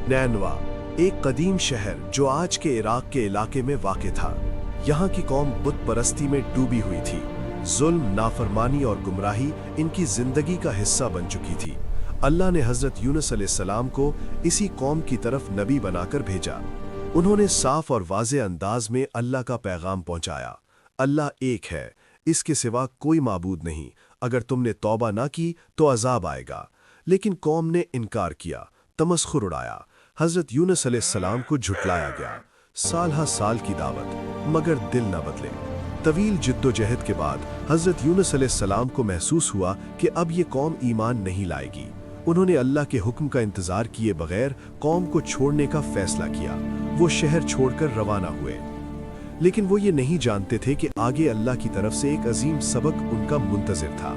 नैनवा एक कदीम शहर जो आज के इराक के इलाके में वाक़ था। यहाँ की कौम बुत परस्ती में डूबी हुई थी। जुल्म, नाफरमानी और गुमराही इनकी जिंदगी का हिस्सा बन चुकी थी। अल्लाह ने हज़रत यूनुस अलैहिस्सलाम को इसी कौम की तरफ नबी बनाकर भेजा। उन्होंने साफ और वाज़े अंदाज में अल्लाह का पैगाम पहुंचाया। अल्लाह एक है, इसके सिवा कोई माबूद नहीं। अगर तुमने तौबा ना की तो अजाब आएगा। लेकिन कौम ने इनकार किया, तमस्खुर उड़ाया। हज़रत यूनुस अलैहिस्सलाम को झुटलाया गया। साल हा साल की दावत, मगर दिल न बदले। तवील जिद्दोजहद के बाद हज़रत यूनुस अलैहिस्सलाम को महसूस हुआ कि अब ये कौम ईमान नहीं लाएगी। उन्होंने अल्लाह के हुक्म का इंतज़ार किए बगैर कौम को छोड़ने का फैसला किया। वो शहर छोड़कर रवाना हुए, लेकिन वो ये नहीं जानते थे कि आगे अल्लाह की तरफ से एक अजीम सबक उनका मुंतज़िर था।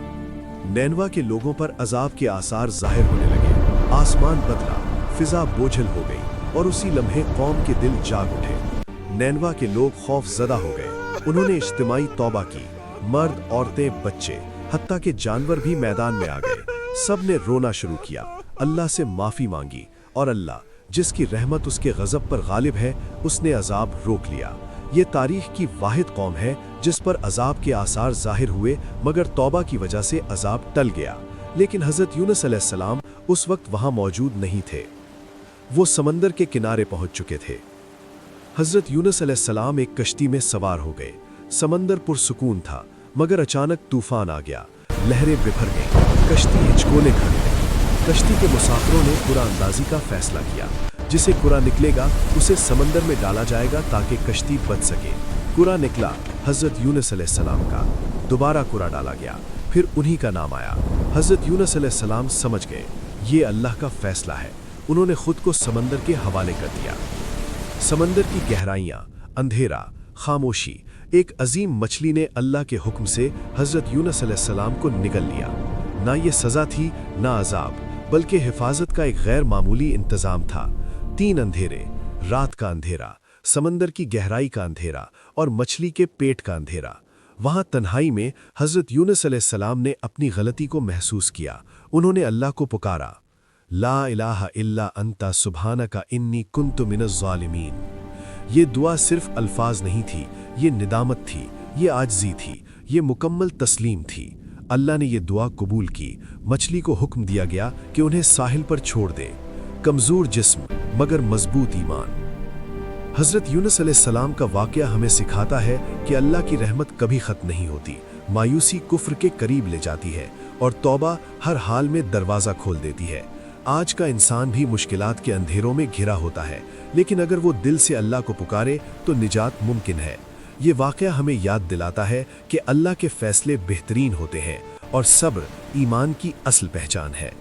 नैनवा के लोगों पर अजाब के आसार जाहिर होने लगे। आसमान बदला, फिजा बोझल हो गई और उसी लम्हे कौम के दिल जाग उठे। नैनवा के लोग खौफ ज़दा हो गए। उन्होंने इज्तिमाई तौबा की। मर्द, औरतें, बच्चे, हत्ता के जानवर भी मैदान में आ गए। सब ने रोना शुरू किया, अल्लाह से माफ़ी मांगी, और अल्लाह जिसकी रहमत उसके गज़ब पर गालिब है, उसने अजाब रोक लिया। ये तारीख की वाहिद कौम है जिस पर अजाब के आसार जाहिर हुए, मगर तौबा की वजह से अजाब टल गया। लेकिन हज़रत यूनुस अलैहिस्सलाम उस वक्त वहाँ मौजूद नहीं थे। वो समंदर के किनारे पहुँच चुके थे। हज़रत यूनुस अलैहिस्सलाम एक कश्ती में सवार हो गए। समंदर पुरसुकून था, मगर अचानक तूफान आ गया। लहरें बिफर गईं, कश्ती हिचकोले खाने लगी। कश्ती के मुसाफिरों ने कुरानंदाजी का फैसला किया। जिसे कुरा निकलेगा उसे समंदर में डाला जाएगा ताकि कश्ती बच सके। कुरा निकला हज़रत यूनुस अलैहिस्सलाम का। दोबारा कुरा डाला गया, फिर उन्हीं का नाम आया। हज़रत यूनुस अलैहिस्सलाम समझ गए, ये अल्लाह का फैसला है। उन्होंने खुद को समंदर के हवाले कर दिया। समंदर की गहराइयाँ, अंधेरा, खामोशी। एक अजीम मछली ने अल्लाह के हुक्म से हज़रत यूनुस अलैहिस्सलाम को निगल लिया। ना ये सज़ा थी, ना अजाब, बल्कि हिफाजत का एक गैर मामूली इंतज़ाम था। 3 अंधेरे, रात का अंधेरा, समंदर की गहराई का अंधेरा और मछली के पेट का अंधेरा। वहाँ तन्हाई में हज़रत यूनुस अलैहिस्सलाम ने अपनी गलती को महसूस किया। उन्होंने अल्लाह को पुकारा, ला इलाहा इल्ला अंता सुब्हानका इन्नी कुन्तु मिनज़ ज़ालिमीन। ये दुआ सिर्फ अल्फाज नहीं थी, ये निदामत थी, ये आजिज़ी थी, ये मुकम्मल तस्लीम थी। अल्लाह ने ये दुआ कबूल की। मछली को हुक्म दिया गया कि उन्हें साहिल पर छोड़ दे। कमज़ोर जिस्म मगर मजबूत ईमान। हज़रत यूनुस अलैहिस्सलाम का वाक़या हमें सिखाता है कि अल्लाह की रहमत कभी ख़त्म नहीं होती। मायूसी कुफ्र के करीब ले जाती है और तौबा हर हाल में दरवाज़ा खोल देती है। आज का इंसान भी मुश्किलात के अंधेरों में घिरा होता है, लेकिन अगर वो दिल से अल्लाह को पुकारे तो निजात मुमकिन है। ये वाक़या हमें याद दिलाता है कि अल्लाह के फ़ैसले बेहतरीन होते हैं और सब्र ईमान की असल पहचान है।